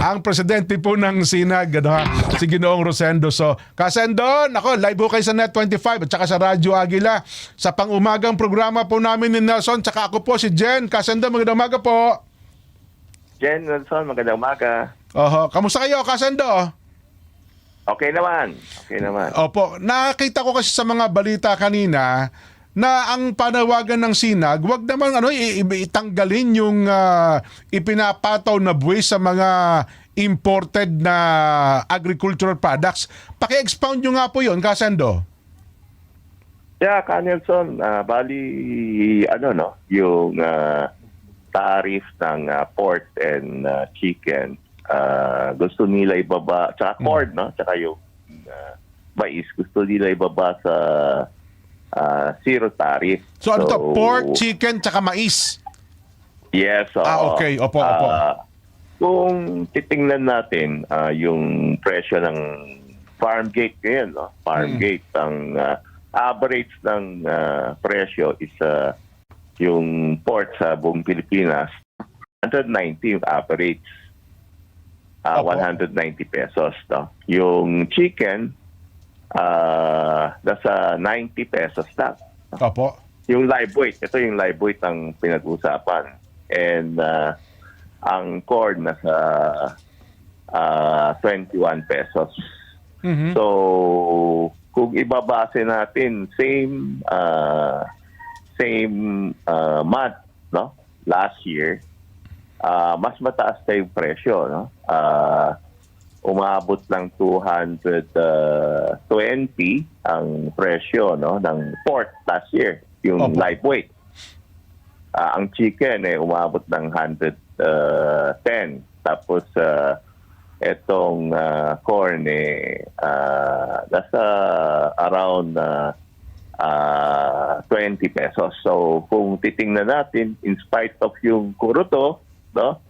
ang presidente po ng Sinag, ano, ha, si Ginoong Rosendo. So, Kasendo, nako, live po kayo sa Net25 at saka sa Radyo Agila sa pang-umagang programa po namin ni Nelson, tsaka ako po si Jen. Kasendo, magandang umaga po. Jen, Nelson, magandang umaga. Oho, kamusta kayo, Kasendo? Okay naman. Okay naman. Opo, nakita ko kasi sa mga balita kanina na ang panawagan ng Sinag, wag naman itanggalin yung ipinapataw na buwis sa mga imported na agricultural products. Paki-expound nyo nga po yun, Kasendo. Yeah, Ka Nelson, bali, yung tariff ng pork and chicken, gusto nila ibaba, tsaka corn, no? Tsaka yung mais, gusto nila ibaba sa zero tariff. So ano to? Pork, chicken, tsaka mais? Yes. Okay. Opo. Kung titingnan natin yung presyo ng farm gate ngayon, no? Farm gate, ang average ng presyo is yung pork sa buong Pilipinas, 190 yung average. 190 pesos. No? Yung chicken, nasa 90 pesos lang. Opo. Yung live weight, ito yung live weight ang pinag-usapan. And ang corn nasa 21 pesos. Mhm. So, kung ibabase natin, same month, no? Last year, mas mataas na yung presyo, no? Umabot ng 220 ang presyo, no, ng pork last year, yung Opo. live weight. Ang chicken umabot ng 110. Tapos etong corn nasa around 20 pesos. So kung titingnan natin, in spite of yung kuruto, no?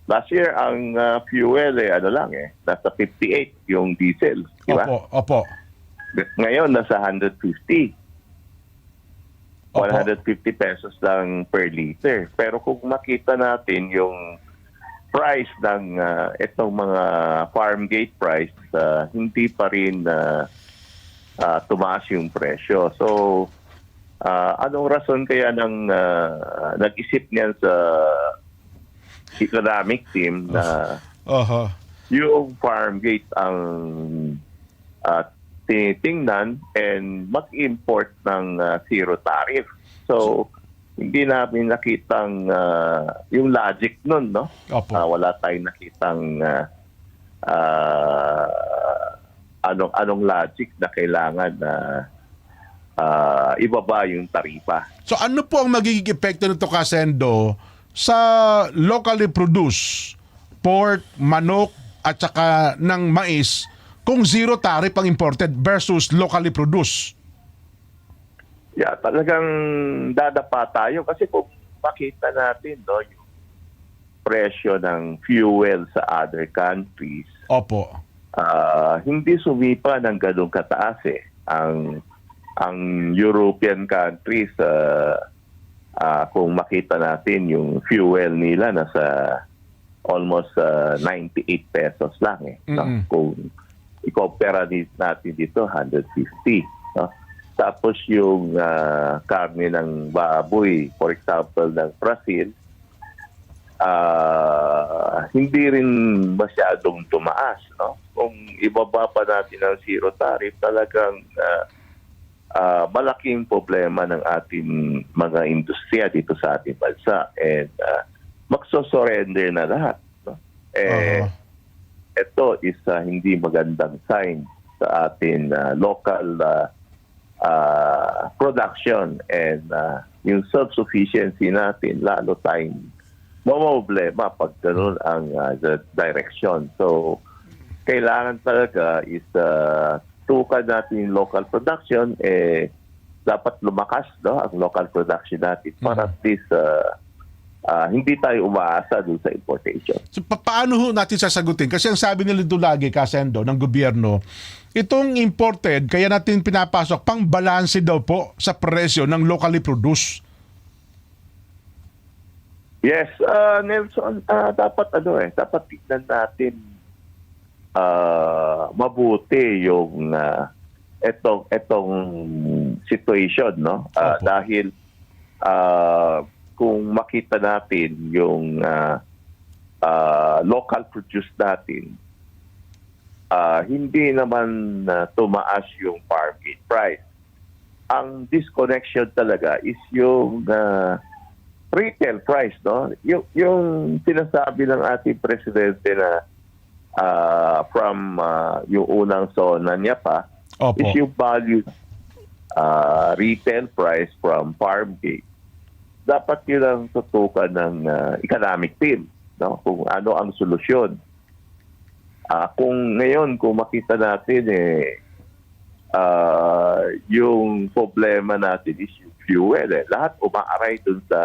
Last year ang fuel nasa 58 yung diesel, di ba? Opo. Ngayon nasa 150. Opo. 150 pesos lang per liter. Pero kung makita natin yung price ng itong mga farm gate price, hindi pa rin tumaas yung presyo. So, anong rason kaya ng nag-isip niyan sa economic team na yung farm gate ang tinitingnan and mag-import ng zero tariff. So, hindi namin nakitang yung logic nun, no? Opo. Wala tayong nakitang anong logic na kailangan na ibaba yung tarifa. So ano po ang magiging epekto nito, Kasendo, sa locally produced pork, manok at saka ng mais kung zero tariff ang imported versus locally produced? Yeah, talagang dadapa tayo kasi kung makita natin, no, yung presyo ng fuel sa other countries, Opo. hindi sumipa ng ganong kataas ang European countries, kung makita natin yung fuel nila nasa almost 98 pesos lang no? Kung i-compare natin dito 150, no? Tapos yung karne ng baboy, for example ng Brazil, hindi rin masyadong tumaas, no? Kung ibaba pa natin ang zero tariff, talagang malaking problema ng ating mga industriya dito sa ating bansa, and magsosurrender na lahat, no? Ito is hindi magandang sign sa ating local production, and yung self-sufficiency natin, lalo tayong problema pag ganun ang direction. So, kailangan talaga is tukan natin yung local production, dapat lumakas, no, ang local production natin para at least hindi tayo umaasa doon sa importation. So paano ho natin sasagutin? Kasi ang sabi nila doon lagi, Kasendo, ng gobyerno, itong imported, kaya natin pinapasok, pang balanse daw po sa presyo ng locally produced. Yes, Nelson, dapat dapat tignan natin mabuti yung etong situation, no? Opo. Dahil kung makita natin yung local produce natin, hindi naman tumaas yung farm gate price. Ang disconnection talaga is yung retail price, no? Yung sinasabi ng ating presidente na from yung unang zona niya pa Opo. is yung value retail price from farm gate. Dapat yun ang tutukan ng economic team, no? Kung ano ang solusyon. Kung ngayon, kung makita natin yung problema natin is yung fuel. Lahat umaaray dun sa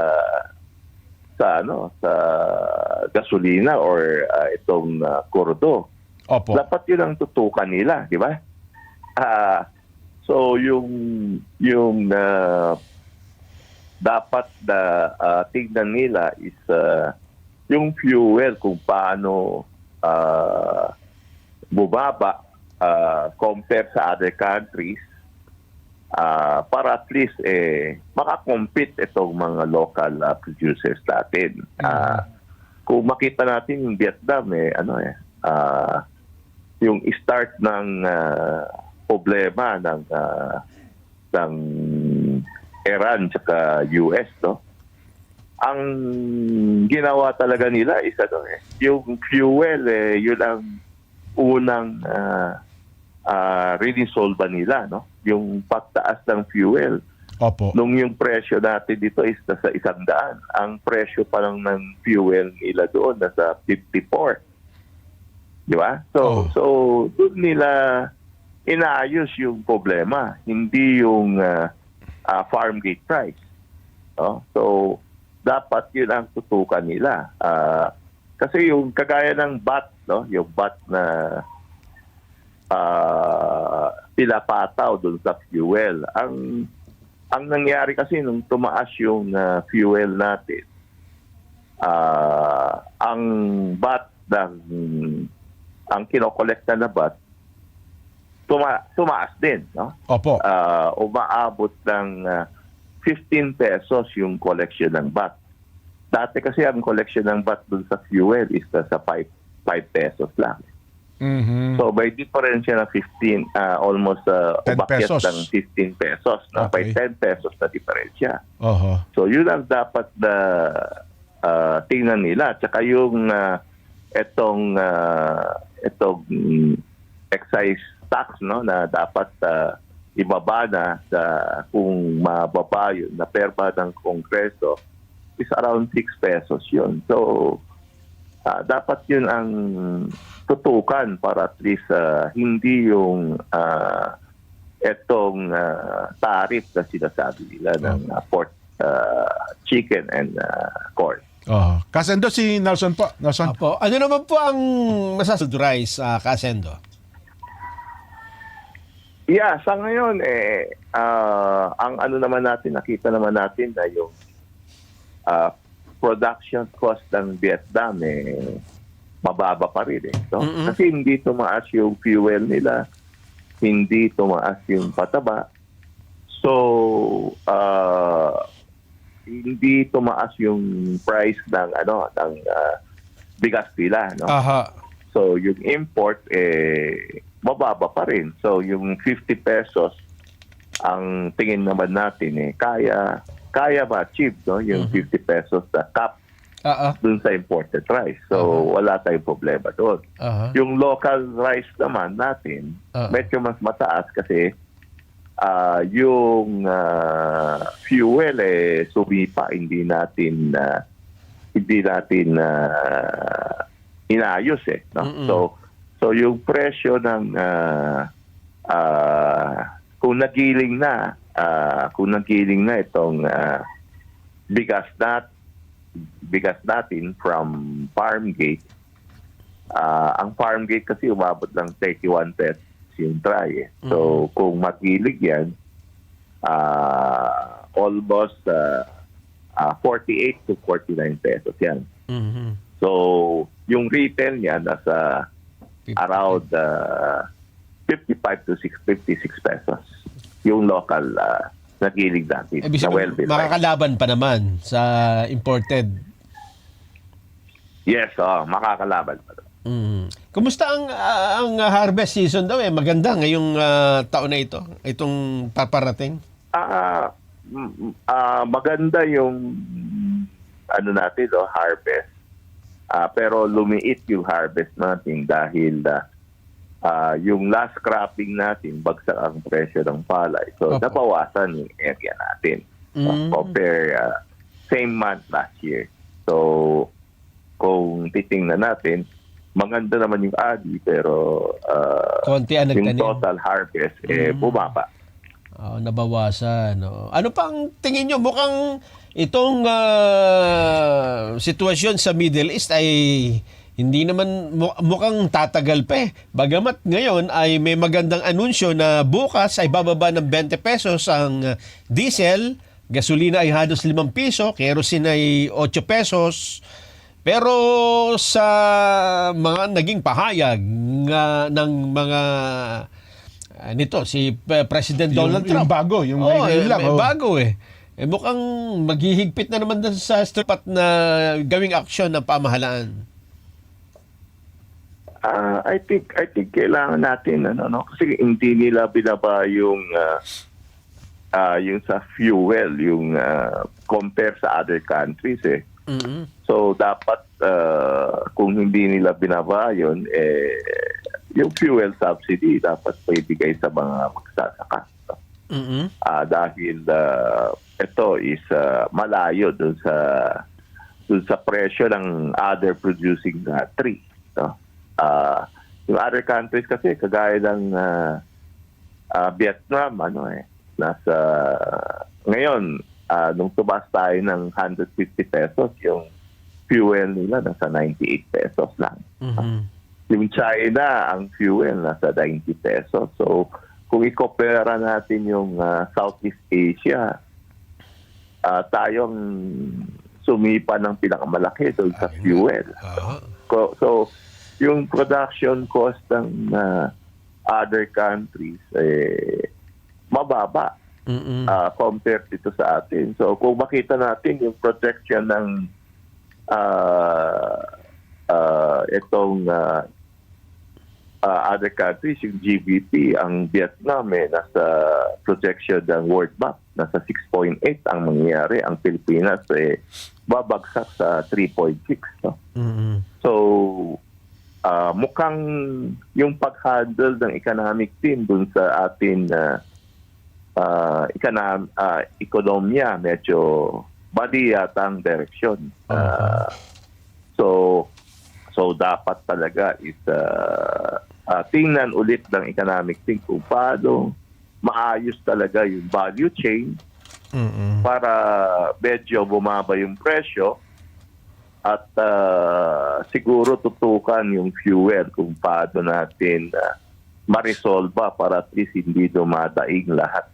gasolina or itong kurdo. Opo. Dapat yun ang tutukan nila, di ba? So yung dapat na tignan nila is yung fuel kung paano bubaba compare sa other countries para at least makakompete itong mga local producers natin. Kung makita natin yung Vietnam yung start ng problema ng Iran at US, no? Ang ginawa talaga nila is yung fuel yun ang unang rinisolve nila, no? Yung pagtaas ng fuel. Opo. Nung yung presyo natin dito is nasa 100, ang presyo pa lang ng fuel nila doon nasa 54. Di ba? So doon nila inaayos yung problema, hindi yung farm gate price. No? So dapat yun ang tutukan nila. Kasi yung kagaya ng BAT, no? Yung BAT na pinapataw doon sa fuel. Ang nangyari kasi nung tumaas yung fuel natin, ang BAT ang kinokolekta na BAT tumaas din, no? Opo. Umaabot ng 15 pesos yung collection ng BAT. Dati kasi ang collection ng BAT dun sa fuel is sa 5 pesos lang. Mhm. So may diferensya na 15, almost 10 umakyat pesos. ng 15 pesos. No? Okay. By 10 pesos na diferensya. Oho. So yun ang dapat na tingnan nila. Tsaka yung itong excise tax, no, na dapat ibaba na kung mababa yun na perma ng Kongreso is around 6 pesos yun. So dapat yun ang tutukan para at least hindi yung itong tariff na sinasabi nila ng pork, chicken and corn. Kasendo si Nelson po. Nelson. Apo. Ano naman po ang masasudurais, Kasendo? Yeah, sa ngayon ang ano naman natin, nakita naman natin na yung production cost ng Vietnam mababa pa rin no? Kasi hindi tumaas yung fuel nila, hindi tumaas yung pataba. So hindi tumaas yung price ng bigas nila, no? Aha. So yung import mababa pa rin. So yung 50 pesos ang tingin naman natin kaya ma-achieve, no? Yung 50 pesos na cap dun sa imported rice. So wala tayong problema doon. Yung local rice naman natin medyo mas mataas kasi yung fuel sumipa, hindi natin inayos no? So yung presyo ng kung nagiling na itong bigas natin from farm gate, ang farm gate kasi umabot ng 31 pesos yung dry. So kung magilig yan, almost 48 to 49 pesos yan. Mhm. So, yung retail niya nasa around 55 to 56 pesos. Yung local na gilig natin. Ibig Na sabihin, well-built. makakalaban pa naman sa imported. Yes, makakalaban pa. Kumusta ang harvest season daw Maganda ngayong taon na ito, itong paparating. Maganda yung natin, harvest. Pero lumiit yung harvest natin dahil yung last cropping natin, bagsak ang presyo ng palay. So, Opo. nabawasan yung area natin. Compare same month last year. So, kung titingnan natin, maganda naman yung adi, pero Konti ang yung nagtanim. total harvest, bumaba. Nabawasan. Ano pang tingin nyo? Mukhang itong sitwasyon sa Middle East ay hindi naman mukhang tatagal pa Bagamat ngayon ay may magandang anunsyo na bukas ay bababa ng 20 pesos ang diesel, gasolina ay halos 5 piso, kerosene ay 8 pesos. Pero sa mga naging pahayag ng mga nito si President Donald Trump. Yung bago, yung ngayon lang. Bago mukhang maghihigpit na naman sa stripat na gawing aksyon ng pamahalaan. I think kailangan natin kasi hindi nila binaba yung sa fuel, yung compare sa other countries So dapat kung hindi nila binaba yun, yung fuel subsidy dapat maibigay sa mga magsasaka. Dahil ito is malayo dun sa presyo ng other producing tree. Yung other countries kasi kagaya ng Vietnam, nasa ngayon nung tumaas tayo ng 150 pesos, yung fuel nila nasa 98 pesos lang. Yung China, ang fuel nasa 90 pesos. So, kung i-compare natin yung Southeast Asia, tayong sumipa ng pinakamalaki doon sa fuel. So, yung production cost ng other countries, mababa compared dito sa atin. So, kung makita natin yung projection ng itong other countries, yung GDP, ang Vietnam nasa projection ng World Bank, nasa 6.8 ang mangyayari. Ang Pilipinas babagsak sa 3.6. So, mukhang yung pag-handle ng economic team dun sa atin ekonomiya, medyo mali yata ang direksyon. So dapat talaga is tingnan ulit ng economic team kung paano maayos talaga yung value chain para medyo bumaba yung presyo at siguro tutukan yung fuel kung paano natin ma-resolve para at least hindi dumadaing lahat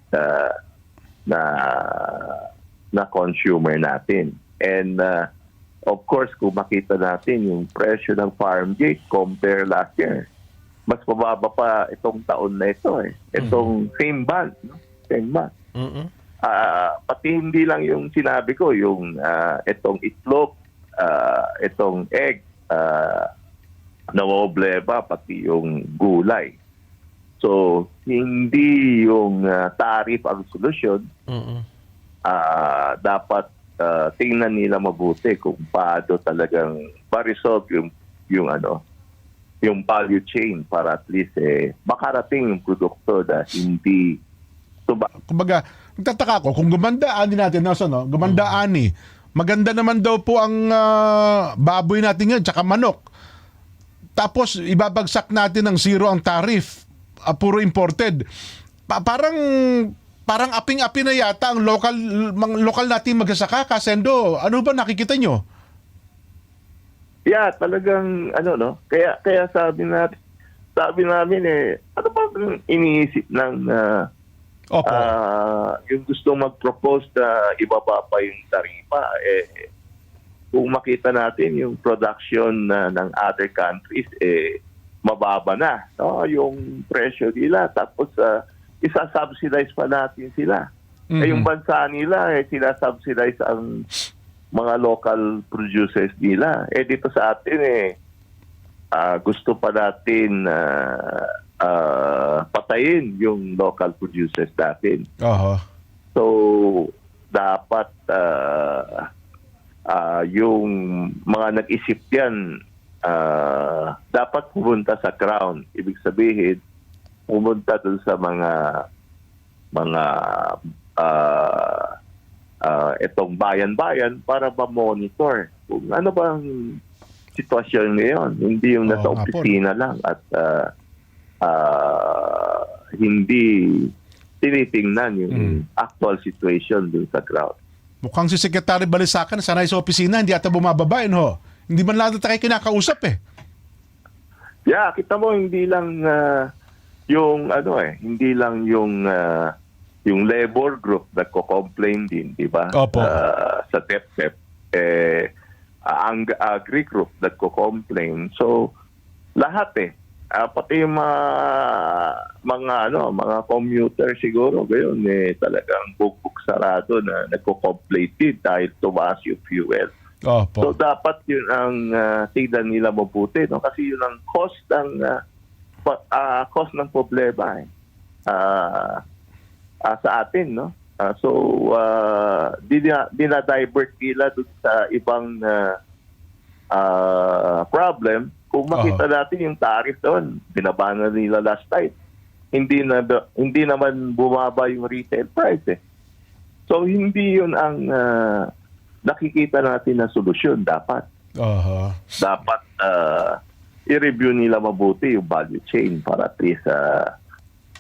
na consumer natin. And of course, kung makita natin yung presyo ng farm gate compare last year, mas mababa pa itong taon na ito Itong same month, same month. Pati hindi lang yung sinabi ko, yung itong itlog, itong egg, nawobleba, pati yung gulay. So, hindi yung tariff ang solusyon. Dapat tingnan nila mabuti kung paano talagang ma-resolve yung value chain para at least makarating yung produkto na hindi Kumbaga, nagtataka ako, kung gumandaan din natin, gumandaan maganda naman daw po ang baboy natin ngayon, tsaka manok. Tapos, ibabagsak natin ng zero ang tariff, puro imported. Parang aping-api na yata ang local nating magsasaka, Kasendo. Ano ba nakikita nyo? Yeah, talagang Kaya sabi namin ano ba iniisip ng Opo. Yung gustong mag-propose na ibaba pa yung taripa, kung makita natin yung production ng other countries, mababa na, no? Yung presyo nila. Tapos, isa-subsidize pa natin sila. Yung bansa nila, sinasubsidize ang mga local producers nila. Dito sa atin, gusto pa natin patayin yung local producers natin. Oho. So, dapat yung mga nag-isip yan, dapat pumunta sa ground. Ibig sabihin, pumunta dun sa mga itong bayan-bayan para ma-monitor kung ano bang sitwasyon ngayon. Hindi yung nasa Oo nga po. opisina lang at hindi tinitingnan yung actual situation dun sa ground. Mukhang si Secretary Balisacan sanay sa opisina, hindi ata bumababa, no? Hindi man lang tayo kinakausap eh. Yeah, kita mo hindi lang yung hindi lang yung labor group na ko-complain din, di ba? Opo. Sa TEPTEP, ang agri group na ko-complain. So lahat pati yung mga commuter siguro gayon talagang bugbog sarado na nagko-complain din dahil tumaas yung fuel. Opo. So dapat yun ang tignan nila mabuti, no? Kasi yun ang cost ng problema sa atin, no? So dinadivert nila dun sa ibang problem. Kung makita natin yung tariff doon, binabana nila last time. Hindi naman bumaba yung retail price. So hindi yun ang nakikita natin na solusyon dapat. Oho. Dapat i-review nila mabuti yung value chain para at least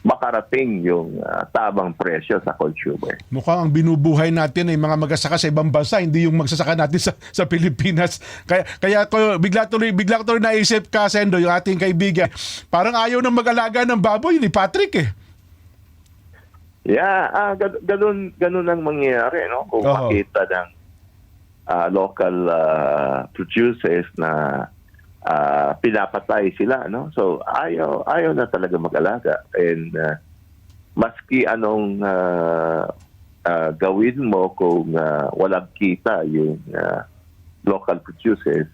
makarating yung tamang presyo sa consumer. Mukhang ang binubuhay natin ay mga magsasaka sa ibang bansa, hindi yung magsasaka natin sa Pilipinas. Kaya ko bigla tuloy naisip ka, Sendo, yung ating kaibigan. Parang ayaw nang mag-alaga ng baboy ni Patrick eh. Yeah, ganun ang mangyayari, no? Kung Oo. makita ng local producers na pinapatay sila, no? So ayaw na talaga mag-alaga, and maski anong gawin mo kung walang kita yung local producers,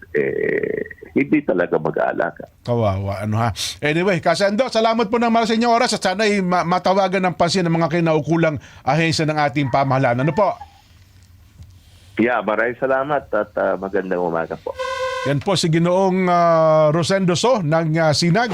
hindi talaga mag-aalaga. Kawawa, ano ha. Anyway, Kasendo, salamat po ng sa inyong oras at sana ay matawagan ng pansin ng mga kinaukulang ahensya ng ating pamahalaan. Ano po? Yeah, maraming salamat at magandang umaga po. Yan po si Ginoong Rosendo So ng Sinag.